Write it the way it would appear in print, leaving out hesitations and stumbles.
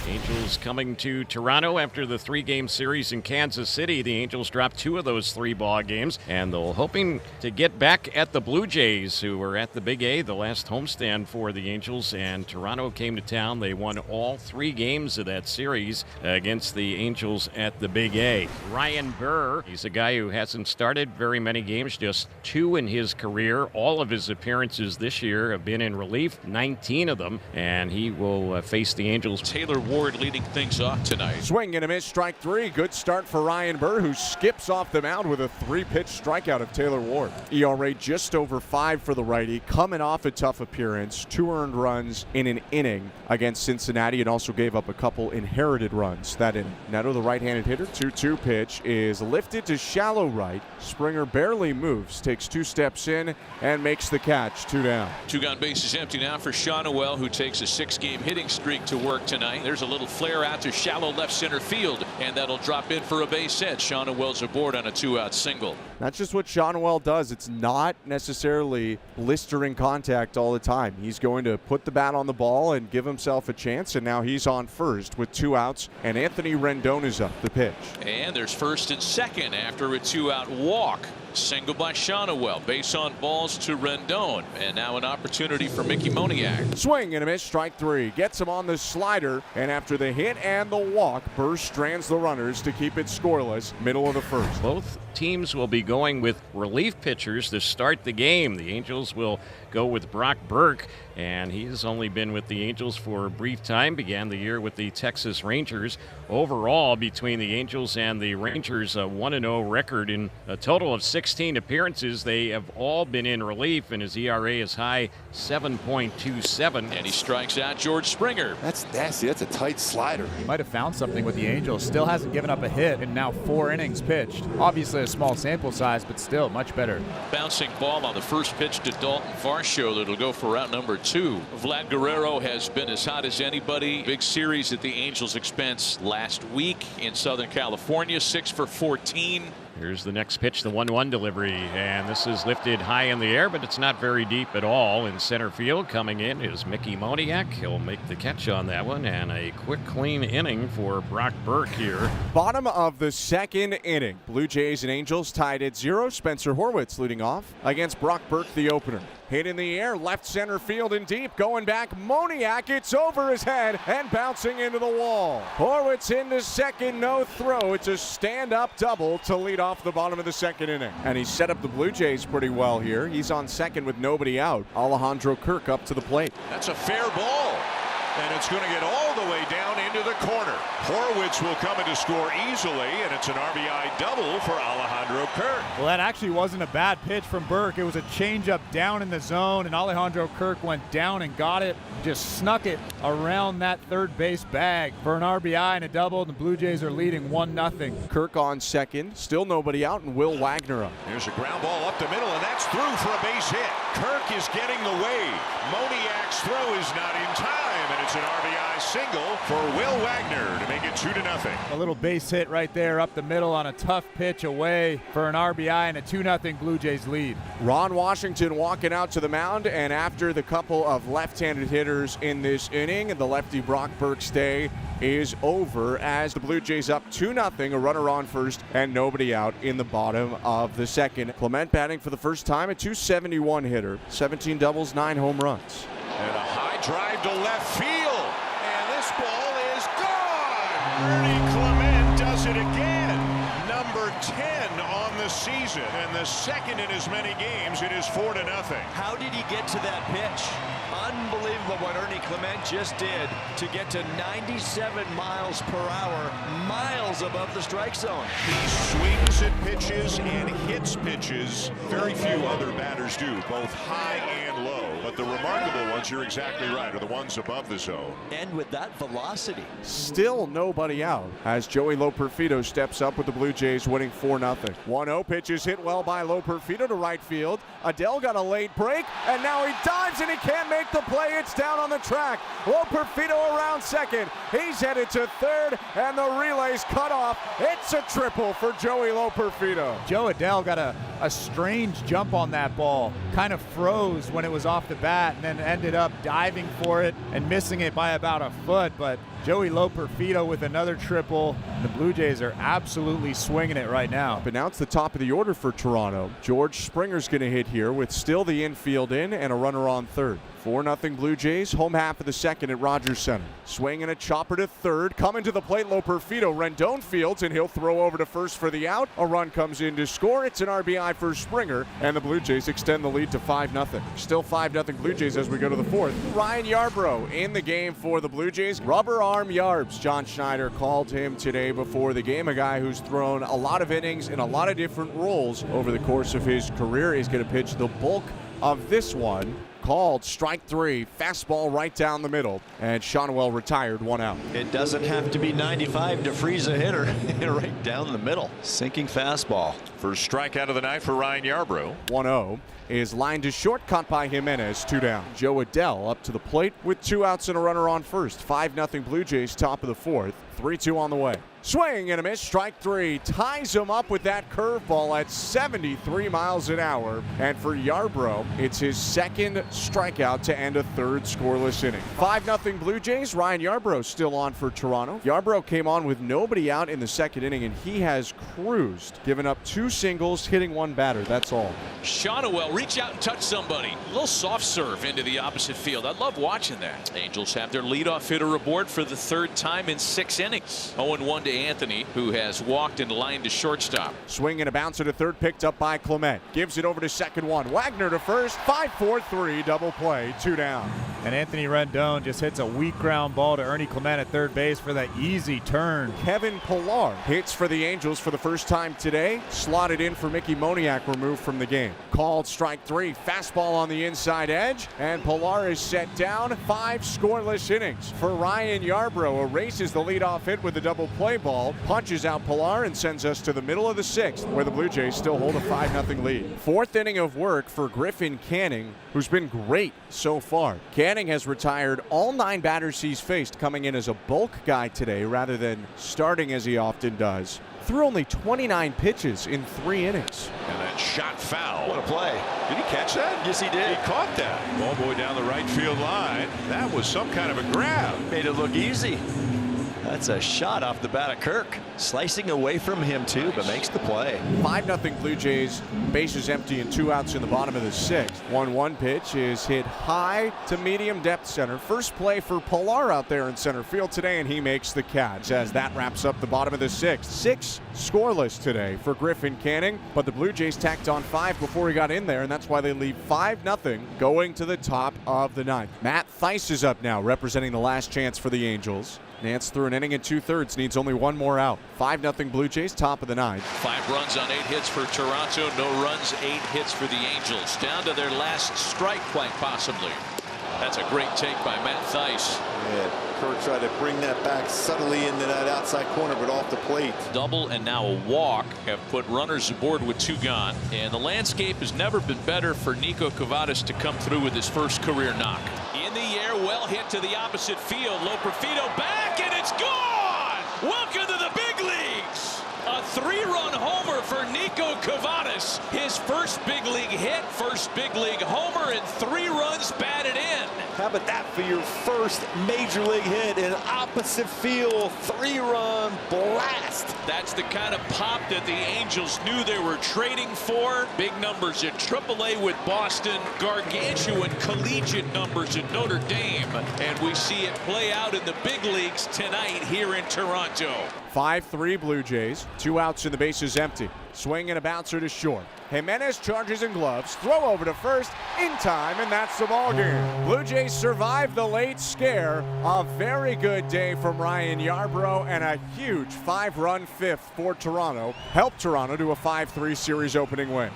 Angels coming to Toronto after the 3-game series in Kansas City. The Angels dropped 2 of those 3 ball games, and they're hoping to get back at the Blue Jays, who were at the Big A, the last homestand for the Angels, and Toronto came to town. They won all 3 games of that series against the Angels at the Big A. Ryan Burr, he's a guy who hasn't started very many games, just 2 in his career. All of his appearances this year have been in relief, 19 of them, and he will face the Angels. Taylor Ward leading things off tonight. Swing and a miss, strike 3. Good start for Ryan Burr, who skips off the mound with a 3-pitch strikeout of Taylor Ward. ERA just over 5 for the righty, coming off a tough appearance. 2 earned runs in an inning against Cincinnati, and also gave up a couple inherited runs that inning. Neto, the right-handed hitter, 2-2 pitch is lifted to shallow right. Springer barely moves, takes 2 steps in, and makes the catch. 2 down. 2 gone, bases empty now for Shawnuel, who takes a 6-game hitting streak to work tonight. There's a little flare out to shallow left center field, and that'll drop in for a base hit. Shawnuel's aboard on a 2-out single. That's just what Shawnuel does. It's not necessarily blistering contact all the time. He's going to put the bat on the ball and give himself a chance, and now he's on first with 2 outs, and Anthony Rendon is up the pitch. And there's first and second after a 2-out walk. Single by Shawnuel, base on balls to Rendon, and now an opportunity for Mickey Moniak. Swing and a miss, strike 3. Gets him on the slider, and after the hit and the walk, Burr strands the runners to keep it scoreless. Middle of the first. Both teams will be going with relief pitchers to start the game. The Angels will go with Brock Burke, and he's only been with the Angels for a brief time. Began the year with the Texas Rangers. Overall, between the Angels and the Rangers, a 1-0 record in a total of 16 appearances. They have all been in relief, and his ERA is high, 7.27. And he strikes out George Springer. That's nasty. That's a tight slider. He might have found something with the Angels. Still hasn't given up a hit in now 4 innings pitched. Obviously a small sample size, but still much better. Bouncing ball on the first pitch to Dalton Varsho that'll go for route number 2. Vlad Guerrero has been as hot as anybody. Big series at the Angels' expense last week in Southern California, 6 for 14. Here's the next pitch, the 1-1 delivery, and this is lifted high in the air, but it's not very deep at all. In center field, coming in is Mickey Moniak. He'll make the catch on that one, and a quick, clean inning for Brock Burke here. Bottom of the second inning. Blue Jays and Angels tied at 0. Spencer Horwitz leading off against Brock Burke, the opener. Hit in the air, left center field and deep. Going back, Moniak, it's over his head and bouncing into the wall. Horwitz into second, no throw. It's a stand-up double to lead off the bottom of the second inning. And he set up the Blue Jays pretty well here. He's on second with nobody out. Alejandro Kirk up to the plate. That's a fair ball. And it's going to get all the way down into the corner. Horwitz will come in to score easily, and it's an RBI double for Alejandro Kirk. Well, that actually wasn't a bad pitch from Burke. It was a changeup down in the zone, and Alejandro Kirk went down and got it, just snuck it around that third base bag for an RBI and a double, and the Blue Jays are leading 1-0. Kirk on second, still nobody out, and Will Wagner up. There's a ground ball up the middle, and that's through for a base hit. Kirk is getting the wave. Moniak's throw is not in time, and it's an RBI single for Will Wagner to make it 2-0. A little base hit right there up the middle on a tough pitch away for an RBI and a 2-0 Blue Jays lead. Ron Washington walking out to the mound, and after the couple of left-handed hitters in this inning, the lefty Brock Burke's day is over as the Blue Jays up 2-0, a runner on first and nobody out in the bottom of the second. Clement batting for the first time, a .271 hitter, 17 doubles, 9 home runs. And a high drive to left field, and this ball is gone. Ernie Clement does it again. Number 10 on the season, and the second in as many games. It is 4-0. How did he get to that pitch? Unbelievable what Ernie Clement just did to get to 97 miles per hour, miles above the strike zone. He swings at pitches and hits pitches. Very few other batters do, both high and low. But the remarkable ones, you're exactly right, are the ones above the zone. And with that velocity. Still nobody out as Joey Loperfido steps up with the Blue Jays winning 4-0. 1-0 pitch is hit well by Loperfido to right field. Adele got a late break, and now he dives and he can't make the play. It's down on the track. Loperfido around second. He's headed to third, and the relay's cut off. It's a triple for Joey Loperfido. Joe Adele got a strange jump on that ball. Kind of froze when it was off the bat and then ended up diving for it and missing it by about a foot, but Joey Loperfido with another triple. The Blue Jays are absolutely swinging it right now. But now it's the top of the order for Toronto. George Springer's going to hit here with still the infield in and a runner on third. 4-0 Blue Jays, home half of the second at Rogers Center. Swinging a chopper to third, coming to the plate, Loperfido. Rendon fields, and he'll throw over to first for the out. A run comes in to score. It's an RBI for Springer, and the Blue Jays extend the lead to 5-0. Still 5-0 Blue Jays as we go to the fourth. Ryan Yarbrough in the game for the Blue Jays. Rubber arm Yarbs, John Schneider called him today before the game. A guy who's thrown a lot of innings in a lot of different roles over the course of his career. He's going to pitch the bulk of this one. Called strike three, fastball right down the middle, and Shonwell retired, 1 out. It doesn't have to be 95 to freeze a hitter. Right down the middle. Sinking fastball. First strikeout of the night for Ryan Yarbrough. 1-0 is lined to short, caught by Jimenez, 2 down. Joe Adell up to the plate with 2 outs and a runner on first. 5-0 Blue Jays, top of the fourth. 3-2 on the way. Swing and a miss, strike three. Ties him up with that curveball at 73 miles an hour. And for Yarbrough, it's his second strikeout to end a third scoreless inning. 5-0 Blue Jays. Ryan Yarbrough still on for Toronto. Yarbrough came on with nobody out in the second inning, and he has cruised, giving up 2 singles, hitting 1 batter. That's all. Shonwell, reach out and touch somebody. A little soft serve into the opposite field. I love watching that. Angels have their leadoff hitter aboard for the 3rd time in 6 innings. 0-1 to Anthony, who has walked and lined to shortstop. Swing and a bouncer to third, picked up by Clement. Gives it over to second one. Wagner to first. 5-4-3 double play, 2 down. And Anthony Rendon just hits a weak ground ball to Ernie Clement at third base for that easy turn. Kevin Pillar hits for the Angels for the first time today. Slotted in for Mickey Moniak, removed from the game. Called strike 3. Fastball on the inside edge. And Pillar is set down. 5 scoreless innings for Ryan Yarbrough. Erases the leadoff hit with a double play ball. Punches out Pillar and sends us to the middle of the 6th, where the Blue Jays still hold a 5-0 lead. 4th inning of work for Griffin Canning, who's been great so far. Canning has retired all 9 batters he's faced, coming in as a bulk guy today rather than starting as he often does. Threw only 29 pitches in 3 innings. And that shot foul. What a play. Did he catch that? Yes, he did. He caught that. Ball boy down the right field line. That was some kind of a grab. Made it look easy. That's a shot off the bat of Kirk. Slicing away from him, too, but makes the play. 5-0 Blue Jays. Bases empty and 2 outs in the bottom of the 6th. 1-1 pitch is hit high to medium depth center. First play for Pillar out there in center field today, and he makes the catch as that wraps up the bottom of the 6th. 6 scoreless today for Griffin Canning, but the Blue Jays tacked on 5 before he got in there, and that's why they lead 5-0 going to the top of the 9th. Matt Theis is up now, representing the last chance for the Angels. Nance through an inning and 2/3, needs only 1 more out. 5-0 Blue Jays, top of the 9th. 5 runs on 8 hits for Toronto. No runs, 8 hits for the Angels. Down to their last strike, quite possibly. That's a great take by Matt Theis. Yeah, Kirk tried to bring that back subtly into that outside corner, but off the plate. Double and now a walk have put runners aboard with 2 gone. And the landscape has never been better for Nico Cavadas to come through with his first career knock. In the air, well hit to the opposite field. Loperfido back, and it's gone! Welcome to the big leagues! A 3-run homer for Nico Cavadas. His first big league hit, first big league homer, and 3 runs batted in. How about that for your first major league hit in opposite field? 3-run blast. That's the kind of pop that the Angels knew they were trading for. Big numbers at AAA with Boston, gargantuan collegiate numbers at Notre Dame. And we see it play out in the big leagues tonight here in Toronto. 5-3 Blue Jays. 2 outs and the bases empty. Swing and a bouncer to short. Jimenez charges and gloves. Throw over to first in time, and that's the ball game. Blue Jays survive the late scare. A very good day from Ryan Yarbrough, and a huge 5-run 5th for Toronto. Helped Toronto to a 5-3 series opening win.